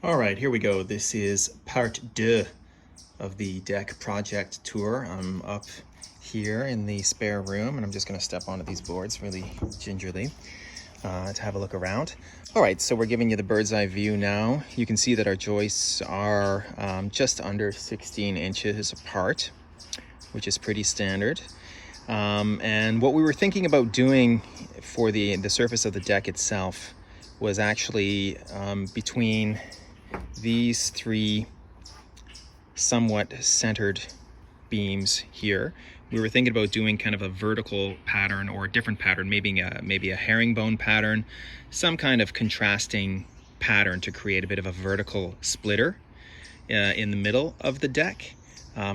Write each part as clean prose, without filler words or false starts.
All right, here we go. This is part deux of the deck project tour. I'm up here in the spare room and I'm just going to step onto these boards really gingerly to have a look around. All right, so we're giving you the bird's eye view now. You can see that our joists are just under 16 inches apart, which is pretty standard. And what we were thinking about doing for the surface of the deck itself was actually between these three somewhat centered beams here. We were thinking about doing kind of a vertical pattern or a different pattern, maybe a herringbone pattern, some kind of contrasting pattern to create a bit of a vertical splitter in the middle of the deck,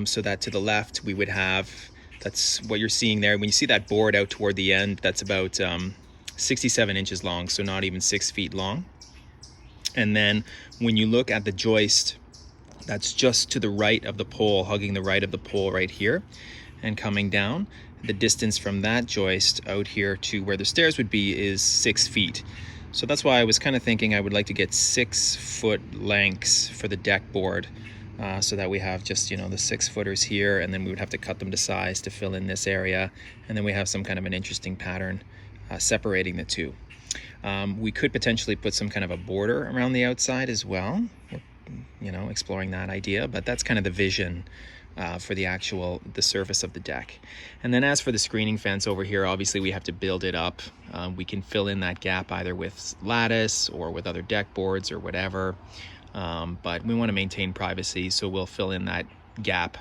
so that to the left we would have, that's what you're seeing there. When you see that board out toward the end, that's about 67 inches long, so not even 6 feet long. And then when you look at the joist that's just to the right of the pole, hugging the right of the pole right here and coming down, the distance from that joist out here to where the stairs would be is 6 feet. So that's why I was kind of thinking I would like to get 6 foot lengths for the deck board, so that we have just, you know, the 6 footers here, and then we would have to cut them to size to fill in this area, and then we have some kind of an interesting pattern separating the two. We could potentially put some kind of a border around the outside as well, you know, exploring that idea, but that's kind of the vision for the surface of the deck. And then as for the screening fence over here, obviously we have to build it up. We can fill in that gap either with lattice or with other deck boards or whatever, but we want to maintain privacy, so we'll fill in that gap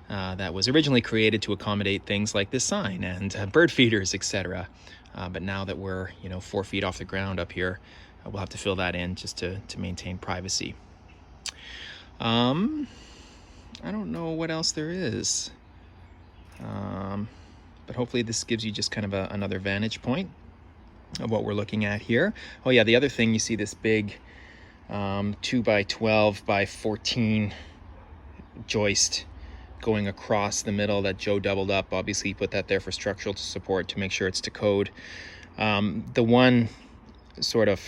that was originally created to accommodate things like this sign and bird feeders, etc. But now that we're, you know, 4 feet off the ground up here, we'll have to fill that in just to maintain privacy. I don't know what else there is, but hopefully this gives you just kind of another vantage point of what we're looking at here. Oh yeah, the other thing, you see this big 2 by 12 by 14 joist going across the middle that Joe doubled up. Obviously he put that there for structural support to make sure it's to code. The one sort of,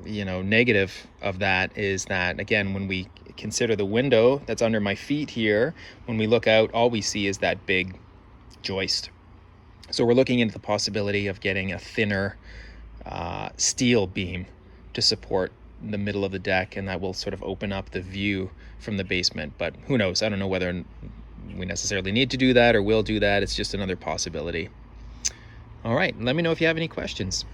you know, negative of that is that, again, when we consider the window that's under my feet here, when we look out, all we see is that big joist. So we're looking into the possibility of getting a thinner steel beam to support the middle of the deck, and that will sort of open up the view from the basement. But who knows? I don't know whether we necessarily need to do that or will do that. It's just another possibility. All right, let me know if you have any questions.